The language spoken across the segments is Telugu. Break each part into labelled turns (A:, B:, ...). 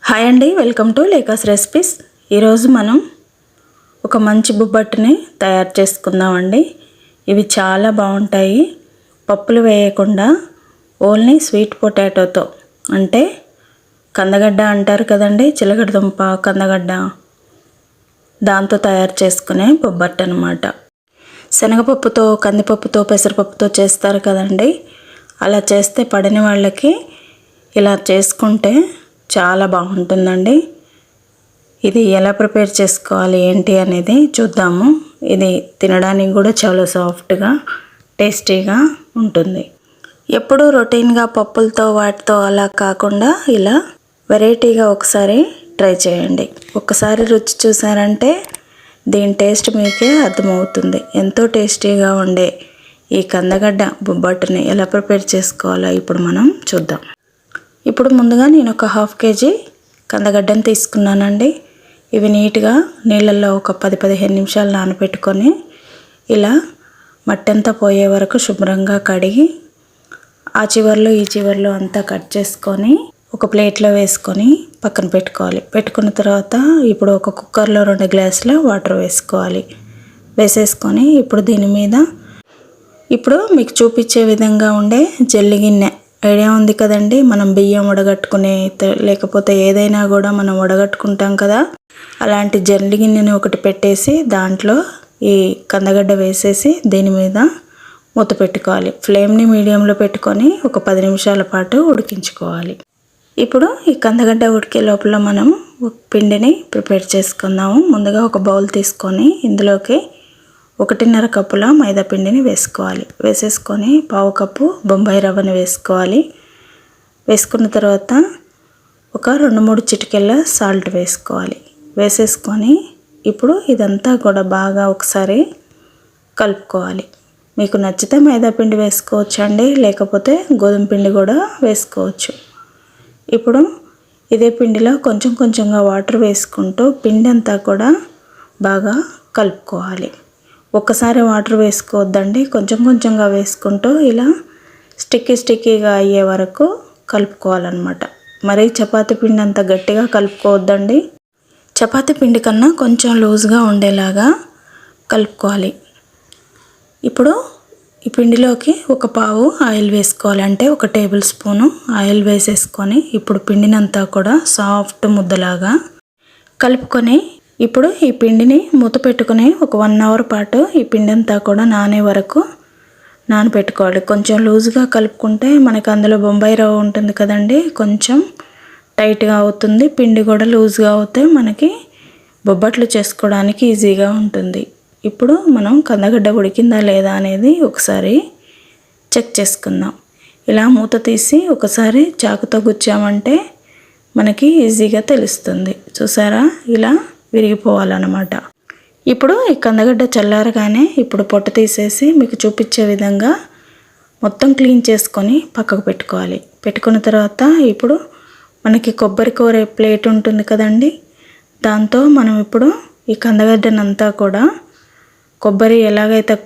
A: హాయ్ అండి, వెల్కమ్ టు లేకాస్ రెసిపీస్. ఈరోజు మనం ఒక మంచి బొబ్బట్టుని తయారు చేసుకుందామండి. ఇవి చాలా బాగుంటాయి. పప్పులు వేయకుండా ఓన్లీ స్వీట్ పొటాటోతో, అంటే కందగడ్డ అంటారు కదండి, చిలకడ దుంప కందగడ్డ, దాంతో తయారు చేసుకునే బొబ్బట్టు అనమాట. శనగపప్పుతో, కందిపప్పుతో, పెసరపప్పుతో చేస్తారు కదండి. అలా చేస్తే పడని వాళ్ళకి ఇలా చేసుకుంటే చాలా బాగుంటుందండి. ఇది ఎలా ప్రిపేర్ చేసుకోవాలి ఏంటి అనేది చూద్దాము. ఇది తినడానికి కూడా చాలా సాఫ్ట్గా టేస్టీగా ఉంటుంది. ఎప్పుడూ రొటీన్గా పప్పులతో వాటితో అలా కాకుండా ఇలా వెరైటీగా ఒకసారి ట్రై చేయండి. ఒకసారి రుచి చూసారంటే దీని టేస్ట్ మీకే అర్థమవుతుంది. ఎంతో టేస్టీగా ఉండే ఈ కందగడ్డ బొబ్బట్టుని ఎలా ప్రిపేర్ చేసుకోవాలో ఇప్పుడు మనం చూద్దాం. ఇప్పుడు ముందుగా నేను ఒక 1/2 kg కందగడ్డను తీసుకున్నానండి. ఇవి నీట్గా నీళ్ళల్లో ఒక 10-15 నిమిషాలు నానబెట్టుకొని ఇలా మట్టంతా పోయే వరకు శుభ్రంగా కడిగి ఆ చివర్లో ఈ చివర్లో అంతా కట్ చేసుకొని ఒక ప్లేట్లో వేసుకొని పక్కన పెట్టుకోవాలి. పెట్టుకున్న తర్వాత ఇప్పుడు ఒక కుక్కర్లో 2 గ్లాసుల వాటర్ వేసుకోవాలి. వేసేసుకొని ఇప్పుడు దీని మీద ఇప్పుడు మీకు చూపించే విధంగా ఉండే జల్లి గిన్నె ఐడియా ఉంది కదండి. మనం బియ్యం వడగట్టుకునే లేకపోతే ఏదైనా కూడా మనం వడగట్టుకుంటాం కదా, అలాంటి జల్లి గిన్నెని ఒకటి పెట్టేసి దాంట్లో ఈ కందగడ్డ వేసేసి దీని మీద మూత పెట్టుకోవాలి. ఫ్లేమ్ని మీడియంలో పెట్టుకొని ఒక 10 నిమిషాల పాటు ఉడికించుకోవాలి. ఇప్పుడు ఈ కందగడ్డ ఉడికే లోపల మనం పిండిని ప్రిపేర్ చేసుకుందాము. ముందుగా ఒక బౌల్ తీసుకొని ఇందులోకి 1.5 కప్పుల మైదా పిండిని వేసుకోవాలి. వేసేసుకొని 1/2 కప్పు బొంబాయి రవ్వని వేసుకోవాలి. వేసుకున్న తర్వాత ఒక 2-3 చిటికెళ్ళ సాల్ట్ వేసుకోవాలి. వేసేసుకొని ఇప్పుడు ఇదంతా కూడా బాగా ఒకసారి కలుపుకోవాలి. మీకు నచ్చితే మైదా పిండి వేసుకోవచ్చు అండి, లేకపోతే గోధుమ పిండి కూడా వేసుకోవచ్చు. ఇప్పుడు ఇదే పిండిలో కొంచెం కొంచెంగా వాటర్ వేసుకుంటూ పిండి అంతా కూడా బాగా కలుపుకోవాలి. ఒక్కసారి వాటర్ వేసుకోవద్దండి, కొంచెం కొంచెంగా వేసుకుంటూ ఇలా స్టిక్కీగా అయ్యే వరకు కలుపుకోవాలన్నమాట. మరి చపాతీ పిండి అంత గట్టిగా కలుపుకోవద్దండి, చపాతీ పిండి కన్నా కొంచెం లూజ్గా ఉండేలాగా కలుపుకోవాలి. ఇప్పుడు ఈ పిండిలోకి 1 పావు ఆయిల్ వేసుకోవాలి, అంటే 1 టేబుల్ స్పూను ఆయిల్ వేసేసుకొని ఇప్పుడు పిండినంతా కూడా సాఫ్ట్ ముద్దలాగా కలుపుకొని ఇప్పుడు ఈ పిండిని మూత పెట్టుకుని ఒక 1 అవర్ పాటు ఈ పిండి అంతా కూడా నానే వరకు నానబెట్టుకోవాలి. కొంచెం లూజ్గా కలుపుకుంటే మనకు అందులో బొంబాయి రవ్వ ఉంటుంది కదండి, కొంచెం టైట్గా అవుతుంది. పిండి కూడా లూజ్గా అవుతే మనకి బొబ్బట్లు చేసుకోవడానికి ఈజీగా ఉంటుంది. ఇప్పుడు మనం కందగడ్డ ఉడికిందా లేదా అనేది ఒకసారి చెక్ చేసుకుందాం. ఇలా మూత తీసి ఒకసారి చాకుతో గుచ్చామంటే మనకి ఈజీగా తెలుస్తుంది. చూసారా, ఇలా విరిగిపోవాలన్నమాట. ఇప్పుడు ఈ కందగడ్డ చల్లారగానే ఇప్పుడు పొట్టు తీసేసి మీకు చూపించే విధంగా మొత్తం క్లీన్ చేసుకొని పక్కకు పెట్టుకోవాలి. పెట్టుకున్న తర్వాత ఇప్పుడు మనకి కొబ్బరి కోరే ప్లేట్ ఉంటుంది కదండి, దాంతో మనం ఇప్పుడు ఈ కందగడ్డనంతా కూడా కొబ్బరి ఎలాగైతే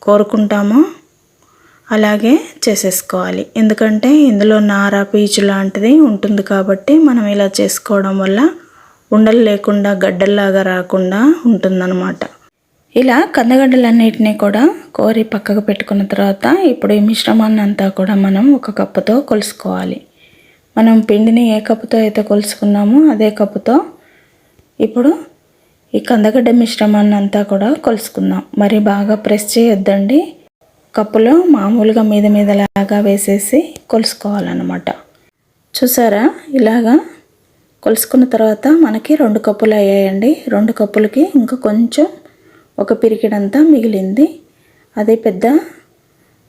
A: కోరుకుంటామో అలాగే చేసేసుకోవాలి. ఎందుకంటే ఇందులో నార పీచు లాంటిది ఉంటుంది కాబట్టి మనం ఇలా చేసుకోవడం వల్ల ఉండలు లేకుండా గడ్డల్లాగా రాకుండా ఉంటుందన్నమాట. ఇలా కందగడ్డలన్నిటినీ కూడా కోరి పక్కకు పెట్టుకున్న తర్వాత ఇప్పుడు ఈ మిశ్రమాన్ని అంతా కూడా మనం 1 కప్పుతో కొలుసుకోవాలి. మనం పిండిని ఏ కప్పుతో అయితే కొలుసుకున్నామో అదే కప్పుతో ఇప్పుడు ఈ కందగడ్డ మిశ్రమాన్ని అంతా కూడా కొలుసుకుందాం. మరి బాగా ప్రెస్ చేయొద్దండి, కప్పులో మామూలుగా మీదలాగా వేసేసి కొలుసుకోవాలన్నమాట. చూసారా, ఇలాగా కొలుసుకున్న తర్వాత మనకి 2 కప్పులు అయ్యాయండి. 2 కప్పులకి ఇంకా కొంచెం ఒక పిరికిడంతా మిగిలింది. అది పెద్ద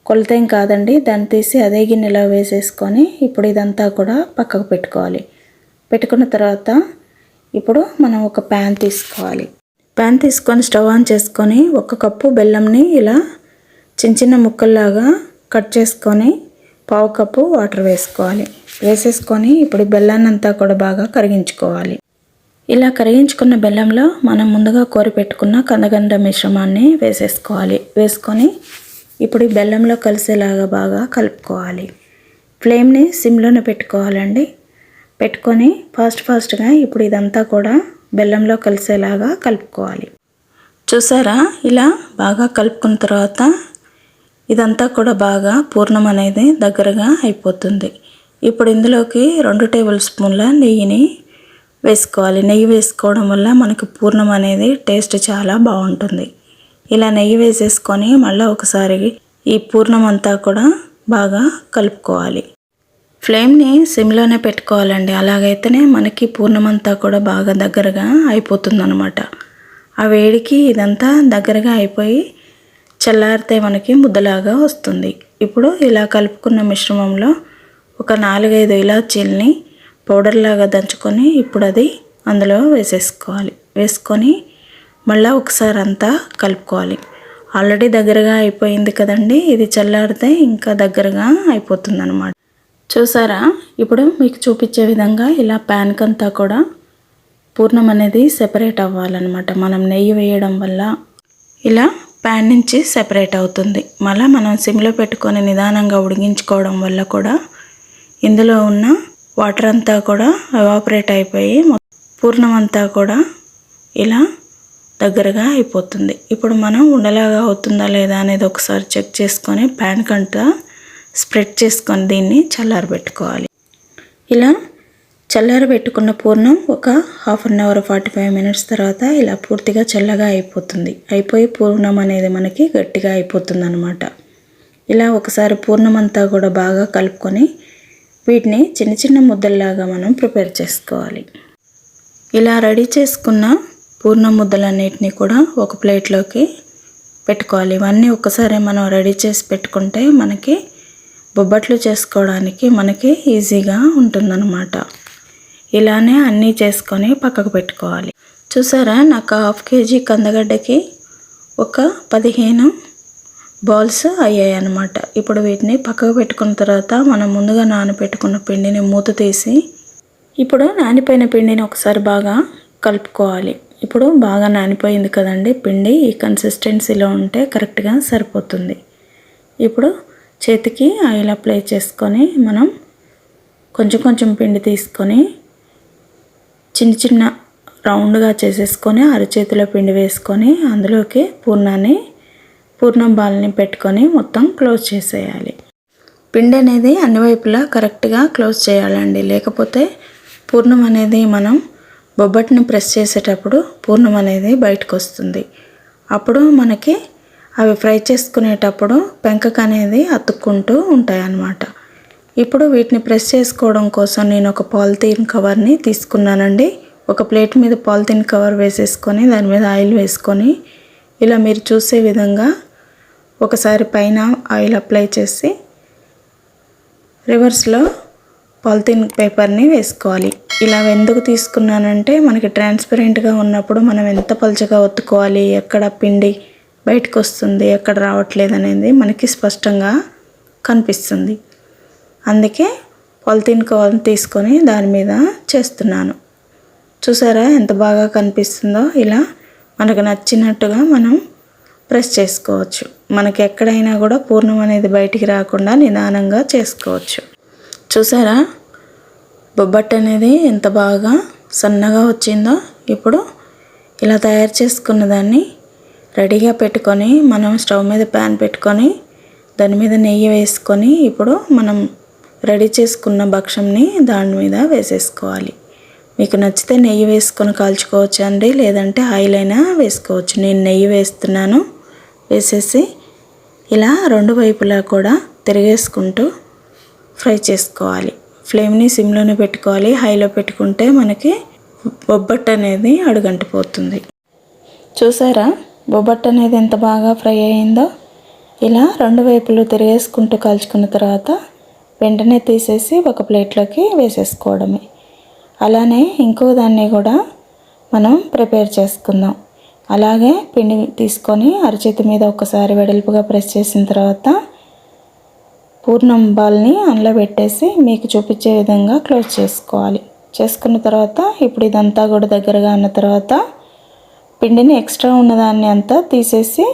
A: కొలతేం కాదండి. దాన్ని తీసి అదే గిన్నెలో వేసేసుకొని ఇప్పుడు ఇదంతా కూడా పక్కకు పెట్టుకోవాలి. పెట్టుకున్న తర్వాత ఇప్పుడు మనం ఒక ప్యాన్ తీసుకోవాలి. ప్యాన్ తీసుకొని స్టవ్ ఆన్ చేసుకొని 1 కప్పు బెల్లంని ఇలా చిన్న ముక్కల్లాగా కట్ చేసుకొని 1/2 కప్పు వాటర్ వేసుకోవాలి. వేసేసుకొని ఇప్పుడు బెల్లాన్ని అంతా కూడా బాగా కరిగించుకోవాలి. ఇలా కరిగించుకున్న బెల్లంలో మనం ముందుగా కోరి పెట్టుకున్న కందగడ్డ మిశ్రమాన్ని వేసేసుకోవాలి. వేసుకొని ఇప్పుడు ఈ బెల్లంలో కలిసేలాగా బాగా కలుపుకోవాలి. ఫ్లేమ్ని సిమ్లోనే పెట్టుకోవాలండి. పెట్టుకొని ఫాస్ట్గా ఇప్పుడు ఇదంతా కూడా బెల్లంలో కలిసేలాగా కలుపుకోవాలి. చూసారా, ఇలా బాగా కలుపుకున్న తర్వాత ఇదంతా కూడా బాగా పూర్ణం అనేది దగ్గరగా అయిపోతుంది. ఇప్పుడు ఇందులోకి 2 టేబుల్ స్పూన్ల నెయ్యిని వేసుకోవాలి. నెయ్యి వేసుకోవడం వల్ల మనకి పూర్ణం అనేది టేస్ట్ చాలా బాగుంటుంది. ఇలా నెయ్యి వేసేసుకొని మళ్ళీ ఒకసారి ఈ పూర్ణం అంతా కూడా బాగా కలుపుకోవాలి. ఫ్లేమ్ని సిమ్లోనే పెట్టుకోవాలండి. అలాగైతేనే మనకి పూర్ణం అంతా కూడా బాగా దగ్గరగా అయిపోతుంది అన్నమాట. ఆ వేడికి ఇదంతా దగ్గరగా అయిపోయి చల్లారితే మనకి ముద్దలాగా వస్తుంది. ఇప్పుడు ఇలా కలుపుకున్న మిశ్రమంలో ఒక 4-5 ఇలాచీల్ని పౌడర్ లాగా దంచుకొని ఇప్పుడు అది అందులో వేసేసుకోవాలి. వేసుకొని మళ్ళీ ఒకసారి అంతా కలుపుకోవాలి. ఆల్రెడీ దగ్గరగా అయిపోయింది కదండి, ఇది చల్లారితే ఇంకా దగ్గరగా అయిపోతుంది అన్నమాట. చూసారా, ఇప్పుడు మీకు చూపించే విధంగా ఇలా ప్యాన్కి అంతా కూడా పూర్ణం అనేది సెపరేట్ అవ్వాలన్నమాట. మనం నెయ్యి వేయడం వల్ల ఇలా ప్యాన్ నుంచి సెపరేట్ అవుతుంది. మళ్ళీ మనం సిమ్లో పెట్టుకొని నిదానంగా ఉడికించుకోవడం వల్ల కూడా ఇందులో ఉన్న వాటర్ అంతా కూడా ఎవాపరేట్ అయిపోయి పూర్ణం అంతా కూడా ఇలా దగ్గరగా అయిపోతుంది. ఇప్పుడు మనం ఉండలాగా అవుతుందా లేదా అనేది ఒకసారి చెక్ చేసుకొని ప్యాన్ కంతా స్ప్రెడ్ చేసుకొని దీన్ని చల్లారబెట్టుకోవాలి. ఇలా చల్లారబెట్టుకున్న పూర్ణం ఒక 1/2 అవర్ 45 మినిట్స్ తర్వాత ఇలా పూర్తిగా చల్లగా అయిపోయి పూర్ణం అనేది మనకి గట్టిగా అయిపోతుంది అన్నమాట. ఇలా ఒకసారి పూర్ణం అంతా కూడా బాగా కలుపుకొని వీటిని చిన్న చిన్న ముద్దల్లాగా మనం ప్రిపేర్ చేసుకోవాలి. ఇలా రెడీ చేసుకున్న పూర్ణం ముద్దలన్నిటినీ కూడా ఒక ప్లేట్లోకి పెట్టుకోవాలి. ఇవన్నీ ఒకసారి మనం రెడీ చేసి పెట్టుకుంటే మనకి బొబ్బట్లు చేసుకోవడానికి మనకి ఈజీగా ఉంటుందన్నమాట. ఇలానే అన్నీ చేసుకొని పక్కకు పెట్టుకోవాలి. చూసారా, నాకు 1/2 కేజీ కందగడ్డకి ఒక 15 బాల్స్ అయ్యాయి అన్నమాట. ఇప్పుడు వీటిని పక్కకు పెట్టుకున్న తర్వాత మనం ముందుగా నానబెట్టుకున్న పిండిని మూత తీసి ఇప్పుడు నానిపోయిన పిండిని ఒకసారి బాగా కలుపుకోవాలి. ఇప్పుడు బాగా నానిపోయింది కదండి పిండి, ఈ కన్సిస్టెన్సీలో ఉంటే కరెక్ట్గా సరిపోతుంది. ఇప్పుడు చేతికి ఆయిల్ అప్లై చేసుకొని మనం కొంచెం పిండి తీసుకొని చిన్న చిన్న రౌండ్గా చేసేసుకొని అరచేతిలో పిండి వేసుకొని అందులోకి పూర్ణం బాల్ని పెట్టుకొని మొత్తం క్లోజ్ చేసేయాలి. పిండి అనేది అన్ని వైపులా కరెక్ట్గా క్లోజ్ చేయాలండి. లేకపోతే పూర్ణం అనేది మనం బొబ్బట్ని ప్రెస్ చేసేటప్పుడు పూర్ణం అనేది బయటకు వస్తుంది. అప్పుడు మనకి అవి ఫ్రై చేసుకునేటప్పుడు పెంకకు అనేది అతుక్కుంటూ ఉంటాయి అన్నమాట. ఇప్పుడు వీటిని ప్రెస్ చేసుకోవడం కోసం నేను ఒక పాలిథీన్ కవర్ని తీసుకున్నానండి. ఒక ప్లేట్ మీద పాలిథీన్ కవర్ వేసేసుకొని దాని మీద ఆయిల్ వేసుకొని ఇలా మీరు చూసే విధంగా ఒకసారి పైన ఆయిల్ అప్లై చేసి రివర్స్లో పాలిథీన్ పేపర్ని వేసుకోవాలి. ఇలా ఎందుకు తీసుకున్నానంటే మనకి ట్రాన్స్పరెంట్గా ఉన్నప్పుడు మనం ఎంత పలుచగా ఒత్తుకోవాలి, ఎక్కడ పిండి బయటకు వస్తుంది, ఎక్కడ రావట్లేదు అనేది మనకి స్పష్టంగా కనిపిస్తుంది. అందుకే పాలిథీన్ కవర్ తీసుకొని దాని మీద చేస్తున్నాను. చూసారా ఎంత బాగా కనిపిస్తుందో. ఇలా మనకు నచ్చినట్టుగా మనం ప్రెస్ చేసుకోవచ్చు. మనకి ఎక్కడైనా కూడా పూర్ణం అనేది బయటికి రాకుండా నిదానంగా చేసుకోవచ్చు. చూసారా, బొబ్బట్టు అనేది ఎంత బాగా సన్నగా వచ్చిందో. ఇప్పుడు ఇలా తయారు చేసుకున్న దాన్ని రెడీగా పెట్టుకొని మనం స్టవ్ మీద ప్యాన్ పెట్టుకొని దాని మీద నెయ్యి వేసుకొని ఇప్పుడు మనం రెడీ చేసుకున్న భక్షంని దాని మీద వేసేసుకోవాలి. మీకు నచ్చితే నెయ్యి వేసుకొని కాల్చుకోవచ్చు అండి, లేదంటే ఆయిల్ అయినా వేసుకోవచ్చు. నేను నెయ్యి వేస్తున్నాను. వేసేసి ఇలా 2 వైపులా కూడా తిరిగేసుకుంటూ ఫ్రై చేసుకోవాలి. ఫ్లేమ్ని సిమ్లోనే పెట్టుకోవాలి. హైలో పెట్టుకుంటే మనకి బొబ్బట్టు అనేది అడుగంటిపోతుంది. చూసారా, బొబ్బట్టు అనేది ఎంత బాగా ఫ్రై అయిందో. ఇలా 2 వైపులు తిరిగేసుకుంటూ కాల్చుకున్న తర్వాత వెంటనే తీసేసి ఒక ప్లేట్లోకి వేసేసుకోవడమే. అలానే ఇంకో దాన్ని కూడా మనం ప్రిపేర్ చేసుకుందాం. అలాగే పిండి తీసుకొని అరచేతి మీద ఒకసారి వెడల్పుగా ప్రెస్ చేసిన తర్వాత పూర్ణం బాల్ని అందులో పెట్టేసి మీకు చూపించే విధంగా క్లోజ్ చేసుకోవాలి. చేసుకున్న తర్వాత ఇప్పుడు ఇదంతా కూడా దగ్గరగా ఉన్న తర్వాత పిండిని ఎక్స్ట్రా ఉన్నదాన్ని అంతా తీసేసి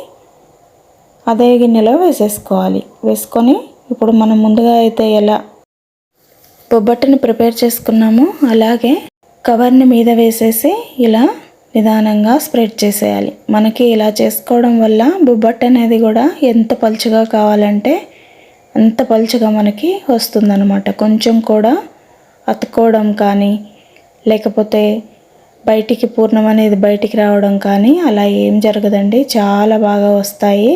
A: అదే గిన్నెలో వేసేసుకోవాలి. వేసుకొని ఇప్పుడు మనం ముందుగా అయితే ఎలా బొబ్బట్టుని ప్రిపేర్ చేసుకున్నాము. అలాగే కవర్ని మీద వేసేసి ఇలా నిదానంగా స్ప్రెడ్ చేసేయాలి. మనకి ఇలా చేసుకోవడం వల్ల బొబ్బట్టు అనేది కూడా ఎంత పలుచగా కావాలంటే అంత పలుచగా మనకి వస్తుందన్నమాట. కొంచెం కూడా అతుక్కోవడం కానీ లేకపోతే బయటికి పూర్ణం అనేది బయటికి రావడం కానీ అలా ఏం జరగదండి. చాలా బాగా వస్తాయి.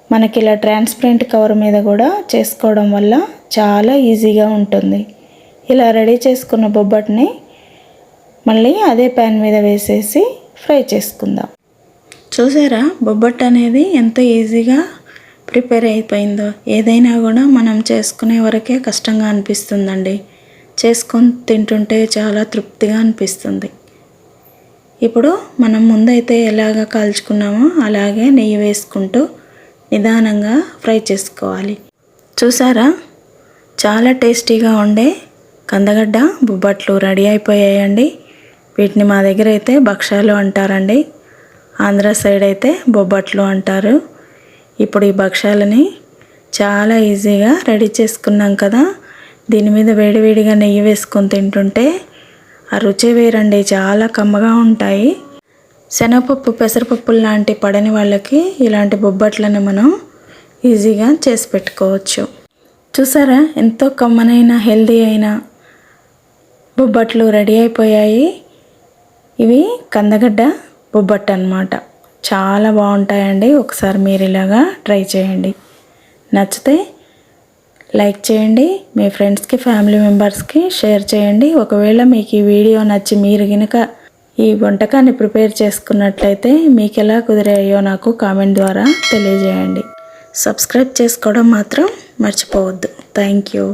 A: మనకి ఇలా ట్రాన్స్పరెంట్ కవర్ మీద కూడా చేసుకోవడం వల్ల చాలా ఈజీగా ఉంటుంది. ఇలా రెడీ చేసుకున్న బొబ్బట్టుని మళ్ళీ అదే ప్యాన్ మీద వేసేసి ఫ్రై చేసుకుందాం. చూసారా బొబ్బట్టు అనేది ఎంత ఈజీగా ప్రిపేర్ అయిపోయిందో. ఏదైనా కూడా మనం చేసుకునే వరకే కష్టంగా అనిపిస్తుందండి. చేసుకొని తింటుంటే చాలా తృప్తిగా అనిపిస్తుంది. ఇప్పుడు మనం ముందైతే ఎలాగ కాల్చుకున్నామో అలాగే నెయ్యి వేసుకుంటూ నిదానంగా ఫ్రై చేసుకోవాలి. చూసారా చాలా టేస్టీగా ఉండే కందగడ్డ బొబ్బట్లు రెడీ అయిపోయాయండి. వీటిని మా దగ్గర అయితే భక్షాలు అంటారండి. ఆంధ్ర సైడ్ అయితే బొబ్బట్లు అంటారు. ఇప్పుడు ఈ భక్షాలని చాలా ఈజీగా రెడీ చేసుకున్నాం కదా. దీని మీద వేడివేడిగా నెయ్యి వేసుకొని తింటుంటే ఆ రుచి వేరండి. చాలా కమ్మగా ఉంటాయి. శనగపప్పు పెసరపప్పులు లాంటి పడని వాళ్ళకి ఇలాంటి బొబ్బట్లను మనం ఈజీగా చేసి పెట్టుకోవచ్చు. చూసారా ఎంతో కమ్మనైన హెల్దీ అయిన బొబ్బట్లు రెడీ అయిపోయాయి. ఇవి కందగడ్డ బొబ్బట్టు అన్నమాట. చాలా బాగుంటాయండి. ఒకసారి మీరు ఇలాగా ట్రై చేయండి. నచ్చితే లైక్ చేయండి. మీ ఫ్రెండ్స్కి ఫ్యామిలీ మెంబర్స్కి షేర్ చేయండి. ఒకవేళ మీకు ఈ వీడియో నచ్చి మీరు కనుక ఈ వంటకాన్ని ప్రిపేర్ చేసుకున్నట్లయితే మీకు ఎలా కుదిరాయో నాకు కామెంట్ ద్వారా తెలియజేయండి. సబ్స్క్రైబ్ చేసుకోవడం మాత్రం మర్చిపోవద్దు. Thank you.